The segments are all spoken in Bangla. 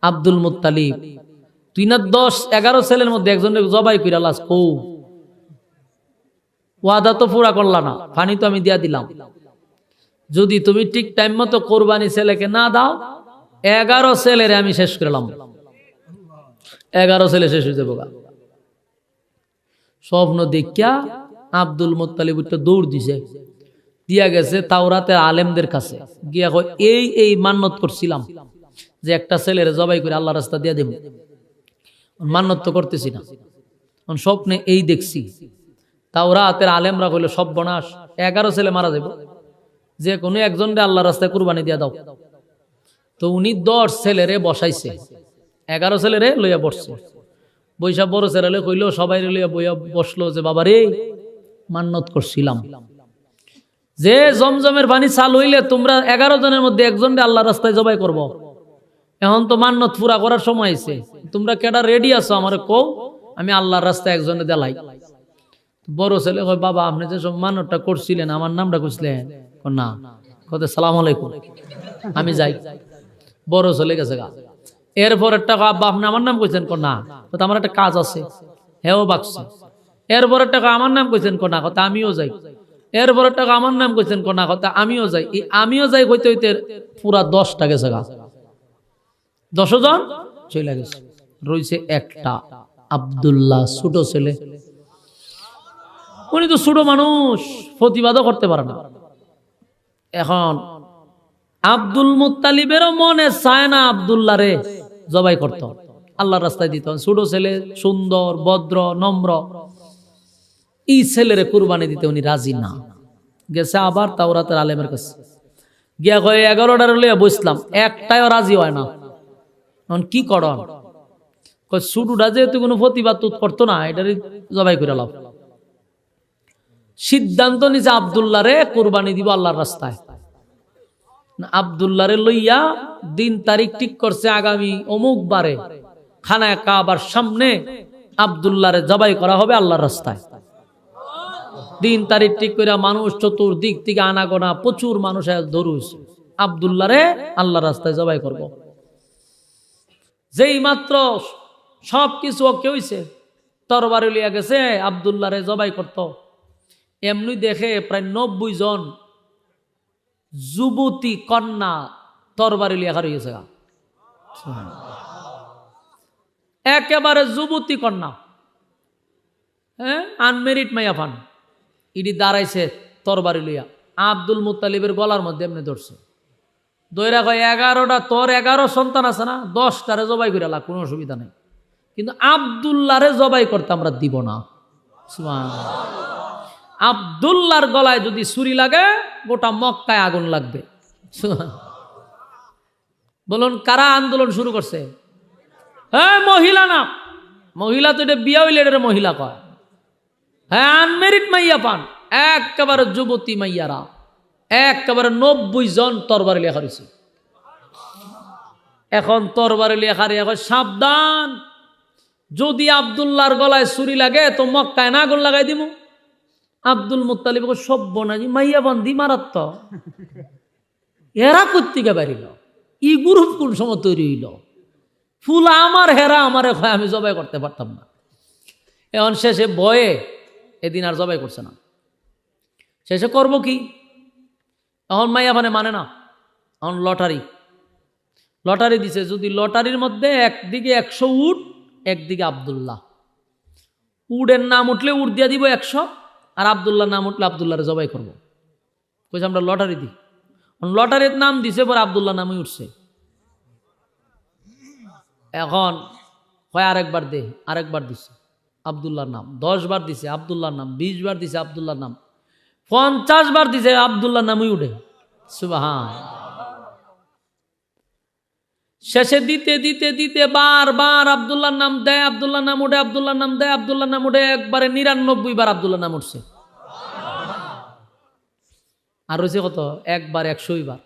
আব্দুল মুত্তালিব, তুই না 10-11 ছেলের মধ্যে একজনের জবাই কইরা লাস কৌ, ওয়াদা তো পুরা করলা না, পানি তো আমি দিয়া দিলাম, যদি তুমি ঠিক টাইম মতো কোরবানি ছেলেকে না দাও 11 ছেলেরে আমি শেষ করলাম, 11 ছেলে শেষ হয়ে যাবো। স্বপ্ন দেখিয়া আব্দুল মুত্তালিব একটা দৌড় দিছে, দিয়া গেছে তাওরাতের আলেমদের কাছে, গিয়া কয় এই মান্নত করছিলাম যে একটা ছেলের জবাই করে আল্লাহ রাস্তা দিয়া দেব, মান্নত তো করতেছি না, স্বপ্নে এই দেখছি। তাওরাতের আলেমরা কইল সর্বনাশ, 11 ছেলে মারা যাবে, যে কোনো একজনরে আল্লাহ রাস্তায় কুরবানি দিয়া দাও। তো উনি 10 ছেলেরে বসাইছে, 11 ছেলেরে লইয়া বসছে, বৈশা বড় ছেলে কইল সবাই লইয়া বইয়া বসলো যে বাবা রে, মান্নত করছিলাম যে জমজমের পানি চালু হইলে তোমরা 11 জনের মধ্যে একজনরে আল্লাহ রাস্তায় জবাই করব, এখন তো মান্নত পুরা করার সময় হয়েছে, তোমরা কেডা রেডি আছো আমারে কও, আমি আল্লাহর রাস্তায় একজনে দেলাই। বড় ছেলে কয় বাবা আপনি যে সব মান্নতটা করছিলেন আমার নামটা কইছিলেন? না। কত সালাম আলাইকুম, আমি যাই। বড় ছেলে গেছে গা। এরপর একটা আব্বা আপনি আমার নাম কইছেন? না। কথা আমার একটা কাজ আছে, হেও বাকছে। এরপর একটা আমার নাম কইছেন? না। কথা আমিও যাই। এরপর একটা আমার নাম কইছেন? না। কথা আমিও যাই। এই আমিও যাই হইতে হইতে পুরা 10টা গেছে গা, 10 জন চলে গেছে, রইছে একটা আব্দুল্লাহ, ছোট ছেলে। উনি তো ছোট মানুষ, প্রতিবাদও করতে পারে না। এখন আব্দুল মুত্তালিবেরও মনে চায় না আব্দুল্লাহ রে জবাই করত, আল্লাহর রাস্তায় দিত। ছোট ছেলে, সুন্দর, ভদ্র, নম্র, এই ছেলেরে কুরবানি দিতে উনি রাজি না। গেছে আবার তাওরাতের আলেমের কাছে, গিয়া কয়ে 11টার লইয়া বসলাম, একটাও রাজি হয় না। এখন কি করন? ছোটটা যেহেতু কোনো প্রতিবাদ করতো না, এটারই জবাই করে লাভ। সিদ্ধান্ত নিছে আব্দুল্লাহ রে কুরবানি দিব আল্লাহর রাস্তায়। আব্দুল্লাহ রে লইয়া দিন তারিখ ঠিক করছে, আগামী অমুক বারে খানায় কাবার সামনে আব্দুল্লাহ রে জবাই করা হবে আল্লাহর রাস্তায়। দিন তারিখ ঠিক করে মানুষ চতুর্দিক থেকে আনাগোনা, প্রচুর মানুষ ধরুস, আব্দুল্লাহ রে আল্লাহর রাস্তায় জবাই করব। যেই মাত্র সবকিছু ওকে হইছে, তরবারি লিয়া গেছে আব্দুল্লাহ রে জবাই করত, এমনি দেখে প্রায় 90 জন যুবতী কন্যা তরবারি লিয়া হারিয়ে গেছে, একেবারে যুবতী কন্যা, হ্যাঁ, আনমেরিড মাইয়া ফান, ইডি দাঁড়াইছে তরবারি লিয়া, আব্দুল মুত্তালিবের গলার মধ্যে এমনি ধরছে, দইরা কয় 11টা তোর 11 সন্তান আছে না, 10টারে জবাই করে লাগ, কোনো অসুবিধা নেই, কিন্তু আব্দুল্লাহরে জবাই করতে আমরা দিব না। সুবহানাল্লাহ। আব্দুল্লাহর গলায় যদি ছুরি লাগে গোটা মক্কায় আগুন লাগবে। বলুন কারা আন্দোলন শুরু করছে? হ্যাঁ, মহিলা না, মহিলা তো এটা বিয়া হইলে এটা মহিলা কয়। হ্যাঁ, আনমেরিড মাইয়া পান, একেবারে যুবতী মাইয়ারা, একেবারে 90 জন তরবারি লেখা রয়েছে। এখন তরবারি লেখা রেখা সাবধান, যদি আব্দুল্লাহর গলায় ছুরি লাগে তো মক্কায় না আগুন লাগাই দিব। আব্দুল মুত্তালিব সব্বনাজি মাইয়া বান্ধি মারাত্ম, এরা কোত্থেকে বাড়িল, ই গ্রুপ কোন সময় তৈরি হইল, ফুল আমার হেরা আমারে হয়, আমি জবাই করতে পারতাম না। এখন শেষে ভয়ে এদিন আর জবাই করছে না। শেষে করব কি? এখন মাইয়া মানে না, এখন লটারি দিছে, যদি লটারির মধ্যে একদিকে 100 উট, একদিকে আব্দুল্লাহ, উটের নাম উঠলে উট দিয়া দিব 100, আর আব্দুল্লাহ নাম উঠলে আব্দুল্লাহরে জবাই করবো। কইছে আমরা লটারি দিই। লটারির নাম দিছে, পরে আব্দুল্লাহ নামই উঠছে। এখন হয় আরেকবার দে, আরেকবার দিছে আব্দুল্লাহর নাম, 10 বার দিছে আব্দুল্লাহর নাম, 20 বার দিছে আব্দুল্লাহর নাম, 50 বার দিছে আব্দুল্লাহর নামই উঠে। সুবহানাল্লাহ। শেষে দিতে দিতে দিতে বারবার আব্দুল্লাহর নাম দেয়, আব্দুল্লাহর নাম উঠে, আব্দুল্লাহর নাম দেয়, আব্দুল্লাহর নাম উঠে, একবারে 99 বার আব্দুল্লাহর নাম উঠছে। আর রয়েছে কত? একবার 100 বার।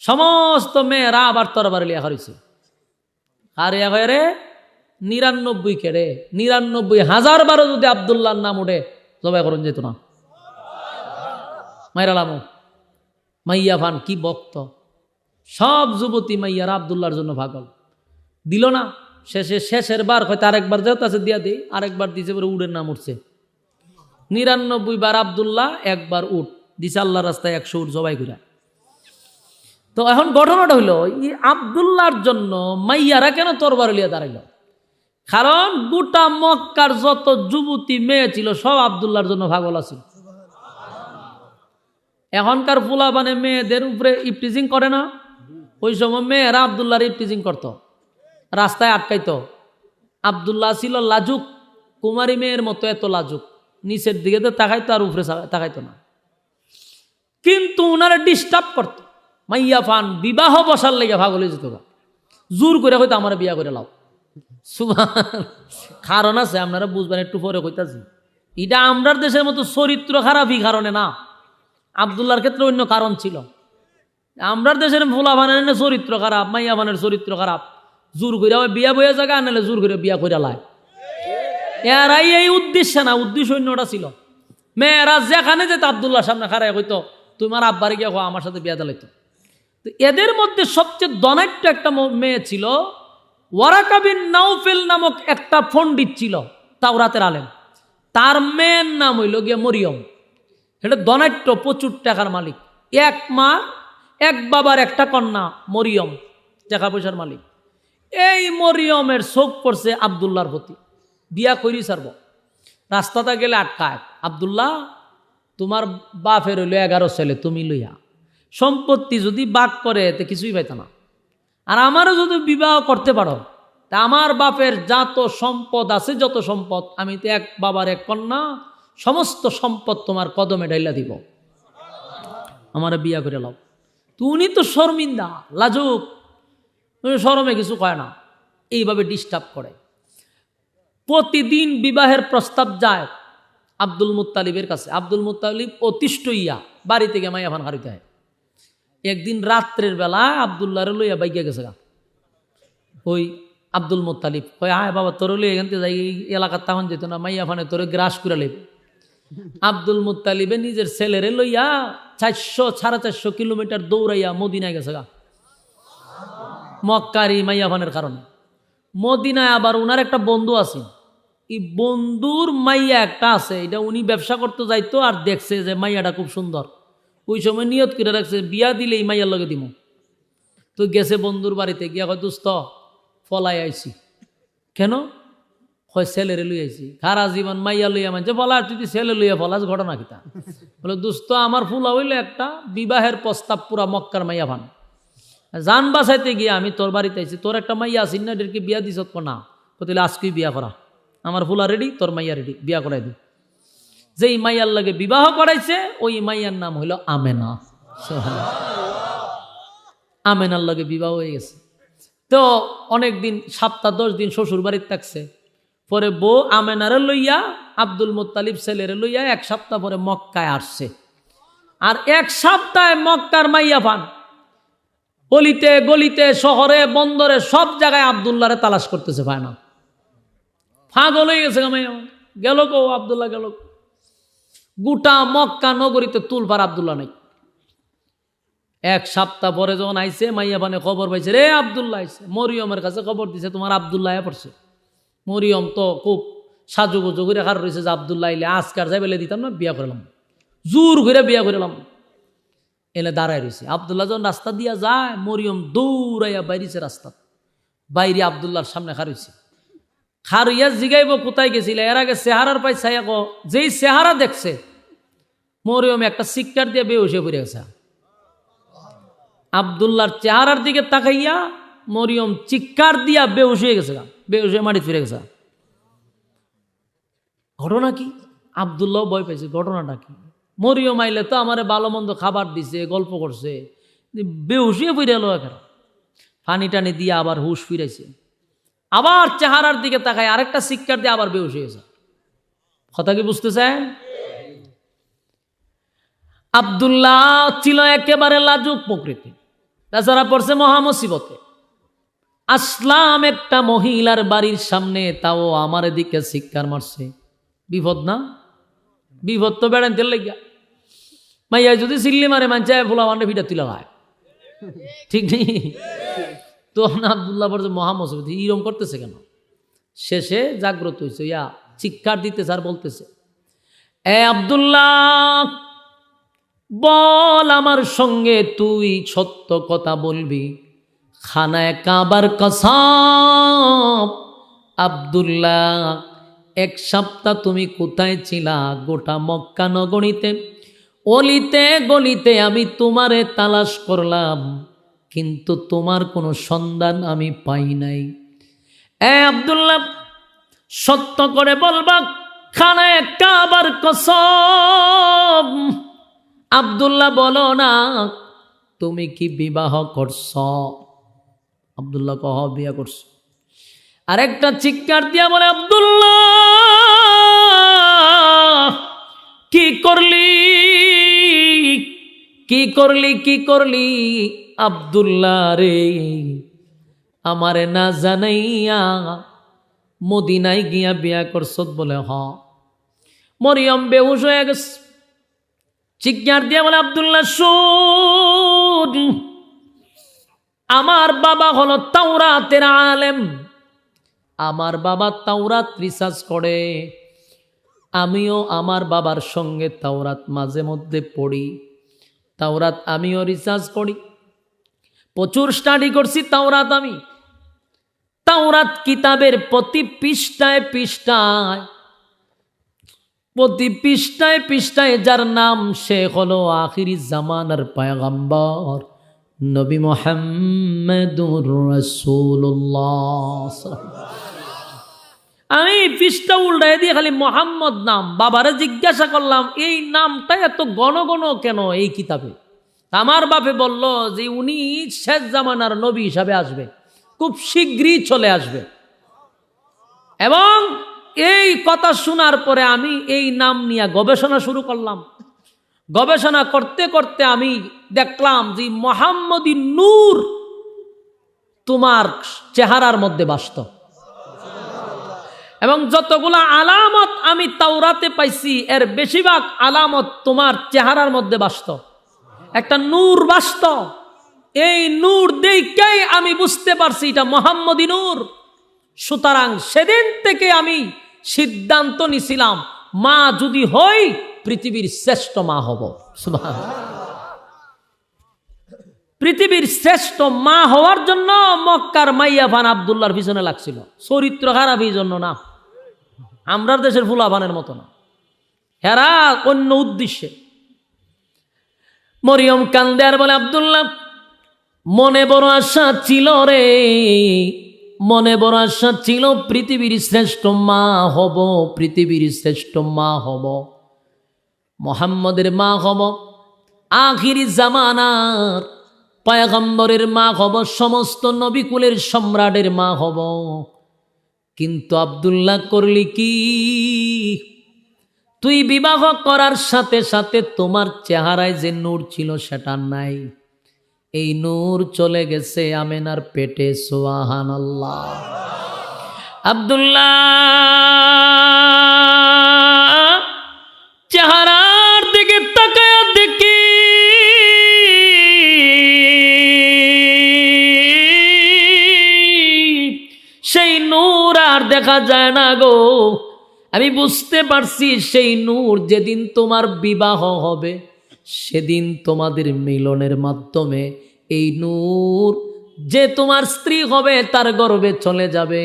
সমস্ত মেয়েরা আবার তরবারি লিয়া হয়েছে। আর রে 99 কেড়ে 99,000 বারও যদি আব্দুল্লাহর নাম উঠে জবাই করুন যেত না। মাইরালামো মাইয়া ফান কি বক্ত, সব যুবতী মাইয়ারা আব্দুল্লাহর জন্য পাগল। দিল না। শেষের বার হয়তো আরেকবার যেহেতু আছে দিয়া দিই, আরেকবার দিছে পরে উটের নাম উঠছে। 99 বার আব্দুল্লাহ, একবার উট দিছে আল্লাহ রাস্তায় 100 উট জবাই করে। তো এখন ঘটনাটা হইল আব্দুল্লাহর জন্য মাইয়ারা কেন তরবার লিয়া দাঁড়াইল? কারণ গোটা মক্কার যত যুবতী মেয়ে ছিল সব আব্দুল্লাহর জন্য পাগল আছে। এখনকার ফুলাবানে মেয়েদের উপরে ইফটিজিং করে না, ওই সময় মেয়েরা আব্দুল্লাহর ইফটিজিং করত, রাস্তায় আটকাইতো। আব্দুল্লাহ ছিল লাজুক, কুমারী মেয়ের মতো এত লাজুক, নিচের দিকে তো তাকাইতো আর উপরে তাকাইতো না। কিন্তু ওনারা ডিস্টার্ব করত। মাইয়া ফান বিবাহ বসার লেগে পাগল হয়ে যেত, জোর করে হয়তো আমার বিয়া করে লাও। কারণ আছে, আপনারা বুঝবেন একটু পরে কইতাছি। এটা আমরার দেশের মতো চরিত্র খারাপই কারণে না, আব্দুল্লাহর ক্ষেত্রে অন্য কারণ ছিল। আমরার দেশের ফুলা বানের চরিত্র খারাপ, মাইয়া বানের চরিত্র খারাপ, জোর করে বিয়া বইয়া জায়গা আনলে জোর করে বিয়া করে লাই। এরাই এই উদ্দেশ্য না, উদ্দেশ্য অন্যটা ছিল। মেয়েরা যেখানে যেত আব্দুল্লাহর সামনে খারাই হইতো, তোমার আব্বারে গিয়ে আমার সাথে বিয়া দিলাইতো। তো এদের মধ্যে সবচেয়ে দনাট্য একটা মেয়ে ছিল, ওয়ারাকা বিন নাউফেল নামক একটা পণ্ডিত ছিল, তাওরাতের আলেম। তার মেয়ের নাম হইল গিয়ে মরিয়ম। এটা দনাট্য, প্রচুর টাকার মালিক, এক মা এক বাবার একটা কন্যা মরিয়ম, টাকা পয়সার মালিক। এই মরিয়মের চোখ পড়ছে আব্দুল্লাহর প্রতি, বিয়া করি সারব। রাস্তাটা গেলে আটকায়, আব্দুল্লাহ তোমার বাপের হইল 11 ছেলে, তুমি লইয়া সম্পত্তি যদি বাক করে তে কিছুই পাইত না, আর আমারও যদি বিবাহ করতে পারো তা আমার বাপের যত সম্পদ আছে, যত সম্পদ, আমি তো এক বাবার এক কন্যা, সমস্ত সম্পদ তোমার কদমে ডাইলা দিব, আমার বিয়া করে লাও। তুমি তো শর্মিন্দা, লাজুক, শরমে কিছু কয় না, এইভাবে ডিস্টার্ব করে। প্রতিদিন বিবাহের প্রস্তাব যায় আব্দুল মুত্তালিবের কাছে। আব্দুল মুত্তালিব অতিষ্ঠ ইয়া, বাড়ি থেকে মাইয়া ফান হারিতে হয়। একদিন রাত্রের বেলা আবদুল্লাহরে লইয়া বাইকে গেছে গা। ওই আব্দুল মুত্তালিব কয়, আয় বাবা তোর লই এখান থেকে যাই, এলাকার তখন যেত না, মাইয়া ফানে তোরে গ্রাস করে লেব। আব্দুল মুত্তালিবে নিজের ছেলেরে লইয়া 400-450 কিলোমিটার দৌড়াইয়া মদিনায় গেছে গা, মক্কারি মাইয়া ফানের কারণে। মদিনায় আবার উনার একটা বন্ধু আছে, এই বন্ধুর মাইয়া একটা আছে, এটা উনি ব্যবসা করতে যাইতো, আর দেখছে যে মাইয়াটা খুব সুন্দর, ওই সময় নিয়ত করে রাখছে বিয়া দিলে এই মাইয়ার লগে দিব। তো গেছে বন্ধুর বাড়িতে গিয়া কয়, দোস্ত ফলাই আইছি। কেন? হয় ছেলেরে লই আইছি। খারা জীবন মাইয়া লইয়া মানছে ফলা, তুই ছেলে লইয়া ফলাস, ঘটনা কিতা? বলে দোস্ত আমার ফুলা হইলে একটা বিবাহের প্রস্তাব পুরা মক্কার মাইয়া ভান, জান বাঁচাইতে গিয়া আমি তোর বাড়িতে আইছি, তোর একটা মাইয়া আসিন না, এদেরকে বিয়া দিস না, তাহলে আজকেই বিয়া করা, আমার ফুলা রেডি, তোর মাইয়া রেডি, বিয়া করাই দি। যেই মাইয়ার লাগে বিবাহ করাইছে ওই মাইয়ার নাম হইল আমেনা। আমেনার লাগে বিবাহ হয়ে গেছে। তো অনেক দিন, 7-10 দিন শ্বশুর বাড়ির থাকছে। পরে বউ আমেনারে লইয়া আব্দুল মুত্তালিব ছেলেরে লইয়া 1 সপ্তাহ পরে মক্কায় আসছে। আর 1 সপ্তাহে মক্কার মাইয়া পান, গলিতে গলিতে, শহরে বন্দরে, সব জায়গায় আব্দুল্লাহরে তালাশ করতেছে, পায় না, পাগল হয়ে গেছে মাইয়া। গেল গো আব্দুল্লাহ, গেল। গোটা মক্কা নগরীতে তুলপার আব্দুল্লাহ নাই। 1 সপ্তাহ পরে যখন আইছে, মাইয়া বানে খবর পাইছে, রে আব্দুল্লাহ আইছে। মরিয়মের কাছে খবর দিছে, তোমার আব্দুল্লাহ পড়ছে। মরিয়ম তো খুব সাজুগুজু করে খার রয়েছে যে আব্দুল্লাহ আইলে আজকার যাই বেলে দিতাম না, বিয়া করলাম, জোর করে বিয়া করলাম। এলে দাঁড়ায় রয়েছে। আব্দুল্লাহ যখন রাস্তা দিয়া যায়, মরিয়ম দৌড়াইয়া বাইরেছে রাস্তা, বাইরে আব্দুল্লাহর সামনে খারইছে। খারইয়া জিগাইব কোথায় গেছিল, এর আগে চেহারার পাই ছাইয়া, যেই চেহারা দেখছে মরিয়ম একটা সিক্কার দিয়ে বেহুশ হয়ে পড়ে গেছে। আব্দুল্লাহর চেহারার দিকে তাকাইয়া মরিয়ম চিৎকার দিয়া বেহুশ হয়ে গেছে, বেহুশ হয়ে মাটি ফিরে গেছে। ঘটনা কি? আব্দুল্লাহ ভয় পাইছে, ঘটনাটা কি? মরিয়ম আইলে তো আমারে ভালো মন্দ খাবার দিছে, গল্প করছে, বেহুশ হয়ে ফিরে এলো। এখন পানি টানি দিয়ে আবার হুশ ফিরেছে, আবার চেহারার দিকে তাকায় আরেকটা চিৎকার দিয়ে আবার বেহুশ হয়ে গেছে। কথা কি বুঝতেছে? আব্দুল্লাহ ছিল একেবারে লাজুক প্রকৃতি, তাছাড়া পড়ছে মহামুসিবতে। আসলাম একটা মহিলার বাড়ির সামনে, তাও আমার দিকে চিৎকার মারছে। বিপদ না? বিপদ তো বেড়াইতে লাগিয়া। মাইয়া যদি চিল্লি মারে মানছে ফুলা মানে ভিটা তুলা হয়, ঠিক নেই? তো আব্দুল্লাহ বলছে মহামসিবত, এরকম করতেছে কেন? শেষে জাগ্রত হয়েছে, ইয়া চিৎকার দিতেছে আর বলতেছে, এ আব্দুল্লাহ, বল আমার সঙ্গে তুই সত্য কথা বলবি। খানায় কাবার কসম, আব্দুল্লাহ, 1 সপ্তাহ তুমি কোথায় ছিলা? গোটা মক্কা নগরীতে অলিতে গলিতে আমি তোমারে তালাশ করলাম, কিন্তু তোমার কোনো সন্ধান আমি পাই নাই। এ আব্দুল্লাহ, সত্য করে বলবা, খানায় কাবার কসম। আব্দুল্লাহ, বলো না, তুমি কি বিবাহ করছ? আব্দুল্লাহ কহ, বিয়া করছ। আরেকটা চিৎকার দিয়া বলে, আব্দুল্লাহ, কি করলি, কি করলি, কি করলি? আব্দুল্লাহ রে, আমারে না জানাইয়া মদিনায় গিয়া বিয়া করছ? বলে হ। মরিয়ম বেহুশ হয়ে গেছে, চিৎকার দিয়া বলে, আব্দুল্লাহ শুন, আমার বাবা হলো তাওরাতের আলেম, আমার বাবা তাওরাত রিসার্চ করে, আমিও আমার বাবার সঙ্গে তাওরাত মাঝে মধ্যে পড়ি, তাওরাত আমিও রিসার্চ করি, প্রচুর স্টাডি করছি তাওরাত আমি। তাওরাত কিতাবের প্রতি পৃষ্ঠায় পৃষ্ঠায়, প্রতি পৃষ্ঠায় পৃষ্ঠায় যার নাম, সে হলো আখিরি জামানার পয়গম্বর নবী মুহাম্মদুর রাসূলুল্লাহ। আমি পৃষ্ঠা উল্টায় দিয়ে খালি মোহাম্মদ নাম, বাবারে জিজ্ঞাসা করলাম এই নামটা এত ঘন ঘন কেন এই কিতাবে? আমার বাপে বলল যে উনি শেষ জামানার নবী হিসাবে আসবে, খুব শীঘ্রই চলে আসবে। এবং এই কথা শোনার পরে আমি এই নাম নিয়ে গবেষণা শুরু করলাম। গবেষণা করতে করতে আমি দেখলাম যে মোহাম্মদী নূর তোমার চেহারার মধ্যে বাস্তব, এবং যতগুলা আলামত আমি তাওরাতে পাইছি এর বেশিরভাগ আলামত তোমার চেহারার মধ্যে বাস্তব, একটা নূর বাস্তব। এই নূর দেখেই আমি বুঝতে পারছি এটা মোহাম্মদী নূর। সুতরাং সেদিন থেকে আমি সিদ্ধান্ত নিছিলাম, মা যদি হই পৃথিবীর শ্রেষ্ঠ মা হব। সুবহানাল্লাহ। পৃথিবীর শ্রেষ্ঠ মা হওয়ার জন্য মক্কার মাইয়া ফান আব্দুল্লাহর পিছনে লাগছিল, চরিত্র খারাপ এই জন্য না, আমরার দেশের ফুলাভানের মতো না, হেরা অন্য উদ্দেশ্যে। মরিয়ম কান্দে আর বলে, আব্দুল্লাহ, মনে বড় আশা ছিল রে, মনে বড় আশা ছিল পৃথিবীর শ্রেষ্ঠ মা হব, পৃথিবীর শ্রেষ্ঠ মা হব, মুহাম্মদের মা হব, আখিরি জামানার পয়গম্বরের মা হব, সমস্ত নবীকুলের সম্রাটের মা হব। কিন্তু আব্দুল্লাহ করলি কি? তুই বিবাহ করার সাথে সাথে তোমার চেহারায় যে নূর ছিল সেটা নাই, এই নূর চলে গেছে আমেনার পেটে। সুবহানাল্লাহ। আব্দুল্লাহ চেহারার দিকে তাকায় দেখি সেই নূর আর দেখা যায় না গো। আমি বুঝতে পারছি সেই নূর যেদিন তোমার বিবাহ হবে সেদিন তোমাদের মিলনের মাধ্যমে এই নূর যে তোমার স্ত্রী হবে তার গর্ভে চলে যাবে,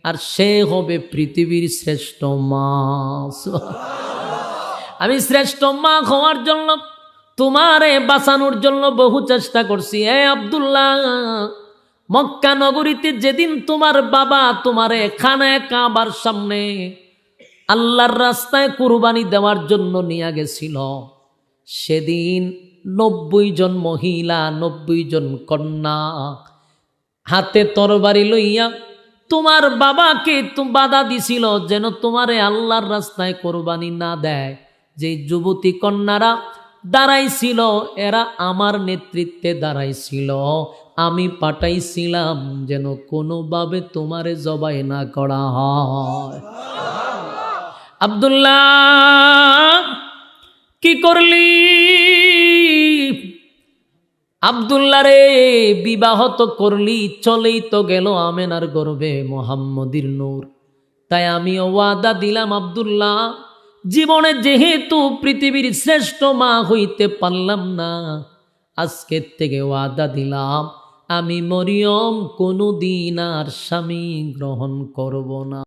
আর সে হবে পৃথিবীর শ্রেষ্ঠ মা। আমি শ্রেষ্ঠ মা হওয়ার জন্য, তোমারে বাঁচানোর জন্য বহু চেষ্টা করছি। এ আব্দুল্লাহ, মক্কা নগরীতে যেদিন তোমার বাবা তোমারে খানায় কাবার সামনে আল্লাহর রাস্তায় কুরবানি দেওয়ার জন্য নিয়ে গেছিল, সেদিন 90 জন মহিলা, 90 জন কন্যা হাতে তরবারি লইয়া তোমার বাবাকে বাধা দিছিল যেন তোমারে আল্লাহর রাস্তায় কুরবানি না দেয়। যে যুবতী কন্যারা দাঁড়াইছিল এরা আমার নেতৃত্বে দাঁড়াইছিল, আমি পাঠাইছিলাম যেন কোনোভাবে তোমারে জবাই না করা হয়। আব্দুল্লাহ কি করলি? আব্দুল্লাহ রে, বিবাহ তো করলি, চলেই তো গেল আমেনার গর্ভে মুহাম্মদীর নূর। তাই আমি ওয়াদা দিলাম আব্দুল্লাহ, জীবনে যেহেতু পৃথিবীর শ্রেষ্ঠ মা হইতে পারলাম না, আজকের থেকে ওয়াদা দিলাম আমি মরিয়ম কোনোদিন আর স্বামী গ্রহণ করব না।